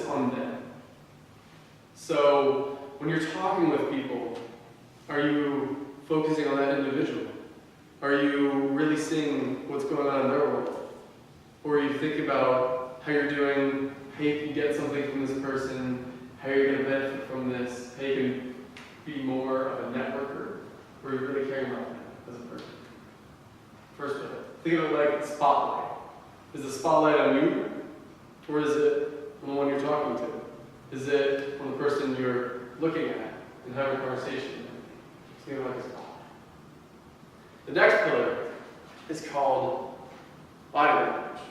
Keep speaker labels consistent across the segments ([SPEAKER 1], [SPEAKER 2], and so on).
[SPEAKER 1] on them. So when you're talking with people, are you focusing on that individual? Are you really seeing what's going on in their world? Or you think about how you're doing, how you can get something from this person, how you're going to benefit from this, how you can be more of a networker, or you're really caring about them as a person? First pillar. Think of it like a spotlight. Is the spotlight on you, or is it on the one you're talking to? Is it on the person you're looking at and having a conversation with? Think of it like a spotlight. The next pillar is called body language.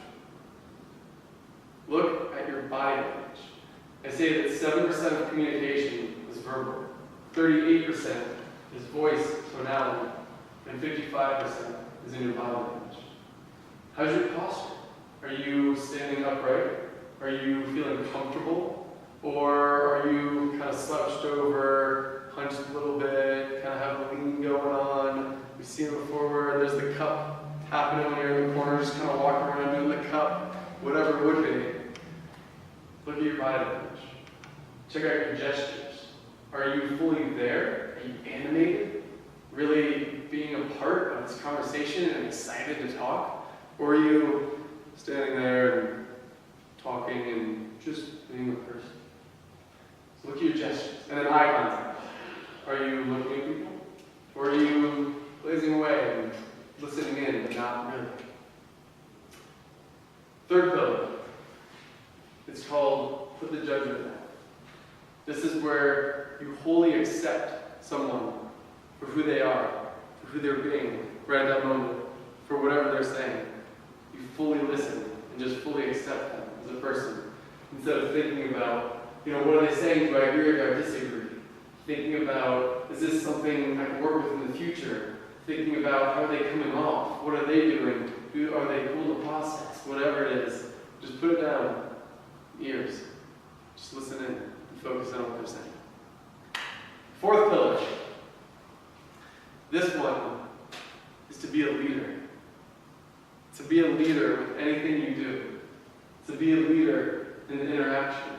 [SPEAKER 1] Look at your body language. I say that 7% of communication is verbal, 38% is voice, tonality, and 55% is in your body language. How's your posture? Are you standing upright? Are you feeling comfortable? Or are you kind of slouched over, hunched a little bit, kind of have a lean going on? We've seen it before where there's the cup happening when you're in the corner, just kind of walking around doing the cup, whatever it would be. Look at your body language. Check out your gestures. Are you fully there? Are you animated? Really being a part of this conversation and excited to talk? Or are you standing there and talking and just being a person? So look at your gestures. And then eye contact. Are you looking at people? Or are you glazing away and listening in, but not really? Third pillar. It's called put the judgment down. This is where you wholly accept someone for who they are, for who they're being right at that moment, for whatever they're saying. You fully listen and just fully accept them as a person. Instead of thinking about, what are they saying? Do I agree or do I disagree? Thinking about, is this something I can work with in the future? Thinking about, how are they coming off? What are they doing? Are they cool to process? Whatever it is, just put it down. Ears. Just listen in and focus on what they're saying. Fourth pillar. This one is to be a leader. To be a leader with anything you do. To be a leader in the interaction.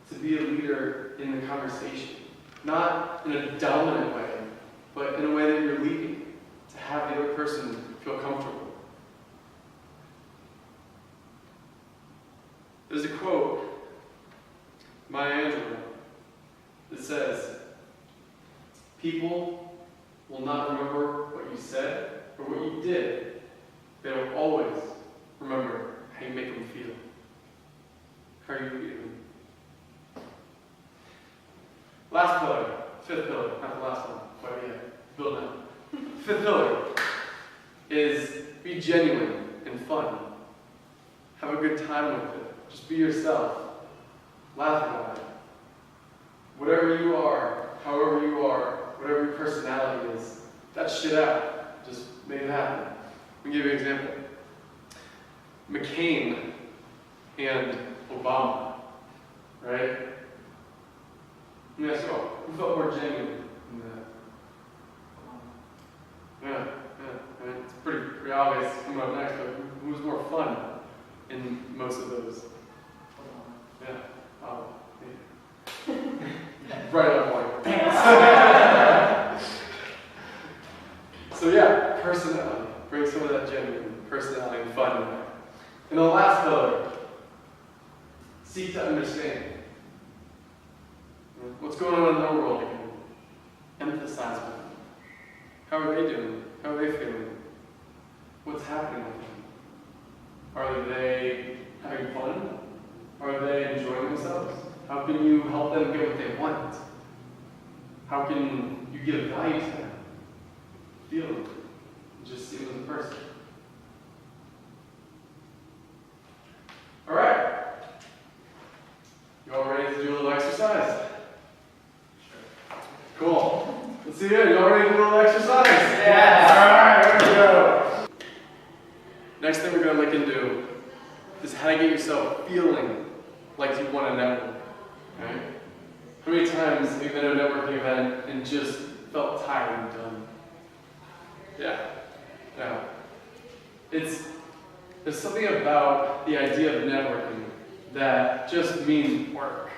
[SPEAKER 1] To be a leader in the conversation. Not in a dominant way, but in a way that you're leading. To have the other person feel comfortable. There's a quote, Maya Angelou, that says, people will not remember what you said or what you did. They will always remember how you make them feel. How are you feeling? Last pillar, fifth pillar, not the last one, quite yet, build now. Fifth pillar is be genuine and fun. Have a good time with it. Just be yourself. Laugh about it. Whatever you are, however you are, whatever your personality is, that shit out. Just make it happen. Let me give you an example. McCain and Obama, right? Let me ask you all, who felt more genuine in that? Yeah, right? It's pretty obvious coming up next, but who was more fun in most of those? Yeah. Oh, yeah. Right on point. So yeah, personality. Bring some of that genuine personality and fun in there. And the last pillar, seek to understand. What's going on in their world again? Emphasize with them. How are they doing? How are they feeling? What's happening with them? Are they having fun? Are they enjoying themselves? How can you help them get what they want? How can you give value to them? Feel them. Just see them as a person. All right. You all ready to do a little exercise? Cool. Let's see here. You all ready to do a little exercise?
[SPEAKER 2] Yes.
[SPEAKER 1] All right, here we go. Next thing we're going to look into is how to get yourself feeling like you want a network. Right? How many times have you been at a networking event and just felt tired and done? Yeah. There's something about the idea of networking that just means work.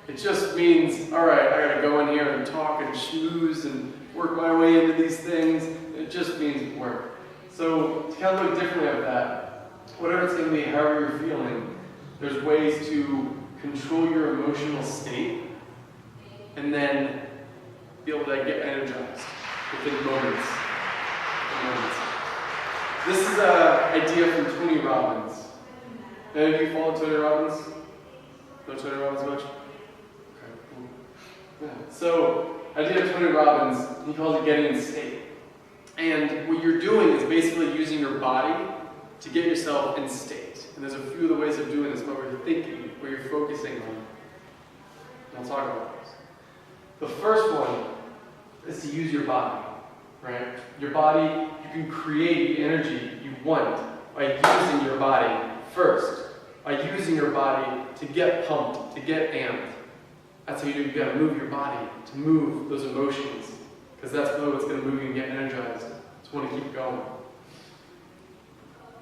[SPEAKER 1] It just means, all right, I gotta go in here and talk and schmooze and work my way into these things. It just means work. So to kind of look differently at that, whatever it's gonna be, however you're feeling, there's ways to control your emotional state and then be able to get energized within moments. This is an idea from Tony Robbins. Any of you follow Tony Robbins? Know Tony Robbins much? Okay, cool. Yeah. So, idea of Tony Robbins, he calls it getting in state. And what you're doing is basically using your body to get yourself in state. And there's a few of the ways of doing this, but where you're thinking, where you're focusing on. And I'll talk about those. The first one is to use your body, right? Your body, you can create the energy you want by using your body first. By using your body to get pumped, to get amped. That's how you do it. You gotta move your body to move those emotions. Because that's really what's gonna move you and get energized. Just wanna keep going.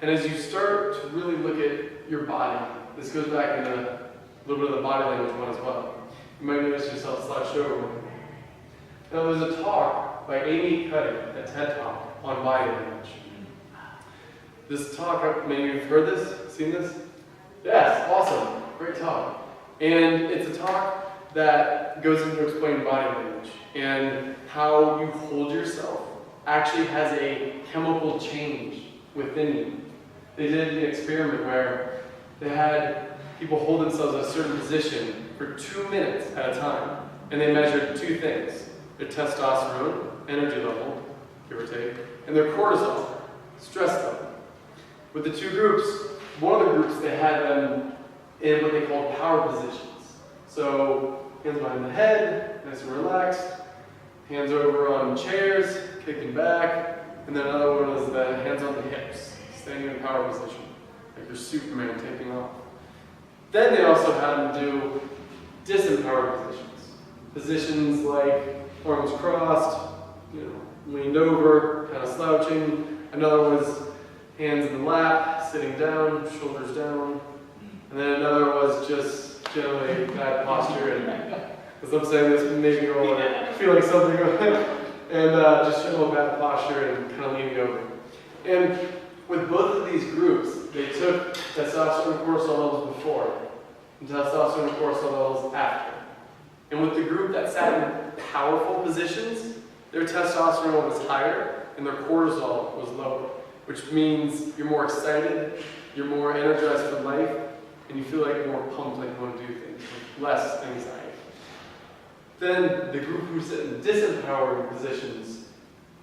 [SPEAKER 1] And as you start to really look at your body, this goes back into a little bit of the body language one as well. You might notice yourself slouched over. Now there's a talk by Amy Cuddy, a TED Talk on body language. This talk, many of you have heard this, seen this? Yes, awesome, great talk. And it's a talk that goes into explaining body language and how you hold yourself actually has a chemical change within you. They did an experiment where they had people hold themselves in a certain position for 2 minutes at a time, and they measured two things: their testosterone, energy level, give or take, and their cortisol, stress level. With the two groups, one of the groups, they had them in what they called power positions. So, hands behind the head, nice and relaxed, hands over on chairs, kicking back, and then another one was the hands on the hips, standing in power position, like you're Superman taking off. Then they also had them do disempowered positions. Positions like arms crossed, leaned over, kind of slouching. Another was hands in the lap, sitting down, shoulders down. And then another was just generally bad posture. And as I'm saying this, maybe you all are feeling something. And just general bad posture and kind of leaning over. And with both of these groups, they took testosterone and cortisol levels before and testosterone and cortisol levels after. And with the group that sat in powerful positions, their testosterone was higher and their cortisol was lower, which means you're more excited, you're more energized for life, and you feel like you're more pumped, like you want to do things, with less anxiety. Then the group who sit in disempowering positions,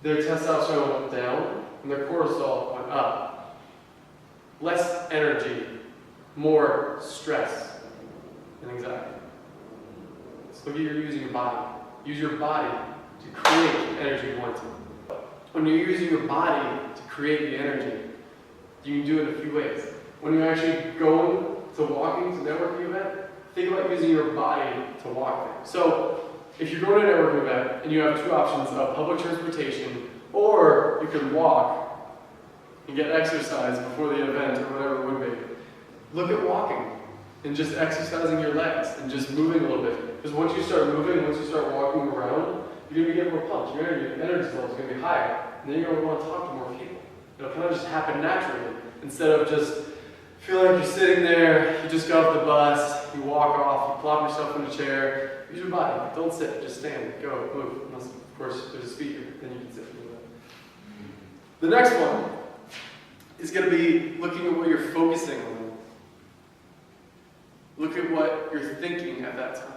[SPEAKER 1] their testosterone went down and their cortisol went up. Less energy, more stress and anxiety. So look at using your body. Use your body to create the energy you want to. When you're using your body to create the energy, you can do it in a few ways. When you're actually going to walking to a networking event, think about using your body to walk there. So if you're going to a networking event and you have two options of public transportation, or you can walk and get exercise before the event or whatever it would be, look at walking and just exercising your legs and just moving a little bit. Because once you start moving, once you start walking around, you're going to get more pumped. Your energy level is going to be higher. And then you're going to want to talk to more people. It'll kind of just happen naturally. Instead of just feeling like you're sitting there, you just got off the bus, you walk off, you plop yourself in a chair. Use your body. Don't sit. Just stand. Go. Move. Unless, of course, there's a speaker. Then you can sit for a little bit. The next one is going to be looking at what you're focusing on. Look at what you're thinking at that time.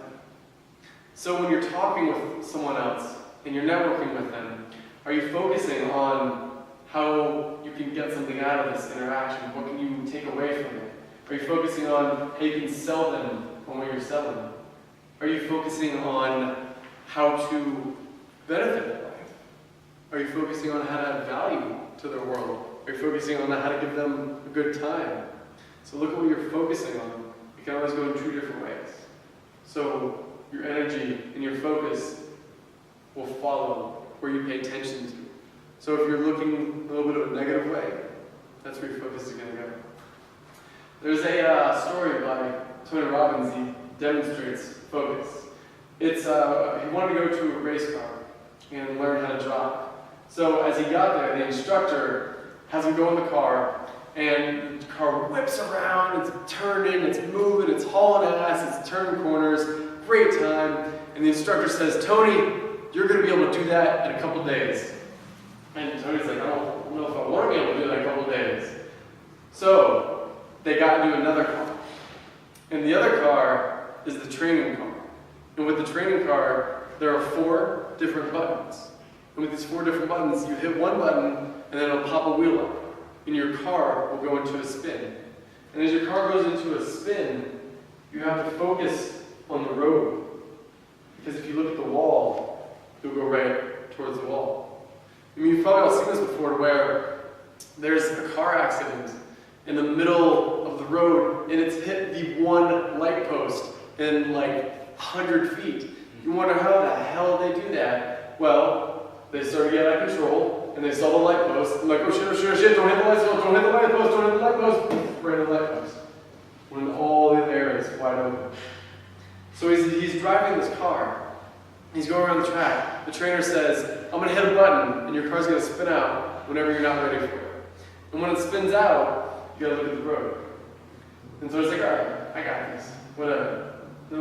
[SPEAKER 1] So when you're talking with someone else and you're networking with them, are you focusing on how you can get something out of this interaction? What can you take away from it? Are you focusing on how you can sell them on what you're selling? Are you focusing on how to benefit their life? Are you focusing on how to add value to their world? Are you focusing on how to give them a good time? So look at what you're focusing on. You can always go in two different ways. So your energy and your focus will follow where you pay attention to. So if you're looking a little bit of a negative way, that's where your focus is going to go. There's a story by Tony Robbins, he demonstrates focus. It's, he wanted to go to a race car and learn how to drive. So as he got there, the instructor has him go in the car, and the car whips around, it's turning, it's moving, it's hauling ass, it's turning corners, great time. And the instructor says, Tony, you're going to be able to do that in a couple days. And Tony's like, I don't know if I want to be able to do that in a couple days. So they got into another car. And the other car is the training car. And with the training car, there are 4 different buttons. And with these 4 different buttons, you hit one button, and then it'll pop a wheel up. And your car will go into a spin. And as your car goes into a spin, you have to focus on the road. Because if you look at the wall, you'll go right towards the wall. I mean, you've probably all seen this before, where there's a car accident in the middle of the road, and it's hit the one light post in like 100 feet. You wonder how the hell they do that. Well, they started to get out of control, and they saw the light post, and like, oh shit, don't hit the light post, don't hit the light post, don't hit the light post, right in the light post. When all the air is wide open. So he's driving this car. He's going around the track. The trainer says, I'm going to hit a button, and your car's going to spin out whenever you're not ready for it. And when it spins out, you got to look at the road. And so he's like, all right, I got this. Whatever. No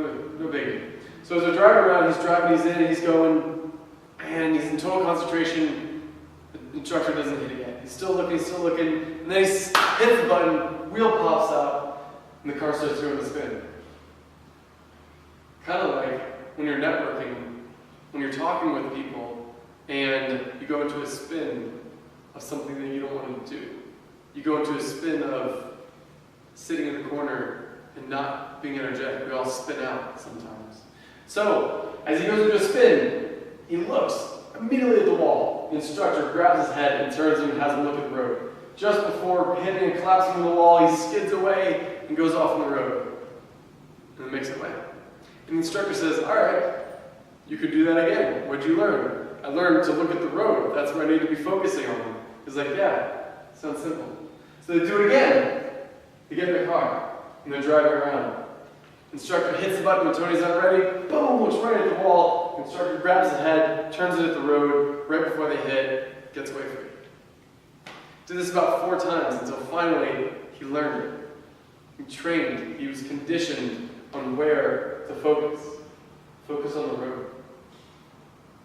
[SPEAKER 1] biggie. So as they're driving around, he's driving, he's in, he's going, and he's in total concentration. The instructor doesn't hit it yet. He's still looking, and then he hits the button, wheel pops out, and the car starts doing the spin. Kind of like when you're networking, when you're talking with people, and you go into a spin of something that you don't want to do. You go into a spin of sitting in the corner and not being energetic. We all spin out sometimes. So, as he goes into a spin, he looks immediately at the wall. The instructor grabs his head and turns him and has him look at the road. Just before hitting and collapsing on the wall, he skids away and goes off on the road. And then makes it away. And the instructor says, all right, you could do that again. What'd you learn? I learned to look at the road. That's what I need to be focusing on. He's like, yeah, sounds simple. So they do it again. They get in the car, and they're driving around. Instructor hits the button when Tony's not ready. Boom, looks right at the wall. Instructor grabs the head, turns it at the road, right before they hit, gets away from it. Did this about 4 times until finally he learned it. He trained, he was conditioned on where to focus. Focus on the road.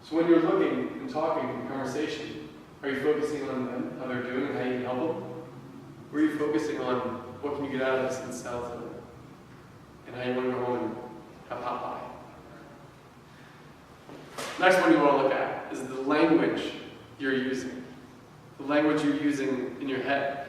[SPEAKER 1] So when you're looking and talking in conversation, are you focusing on them, how they're doing, and how you can help them? Or are you focusing on what can you get out of this and sell to them? And how you want to go home and have hot pie. Next one you want to look at is the language you're using. The language you're using in your head.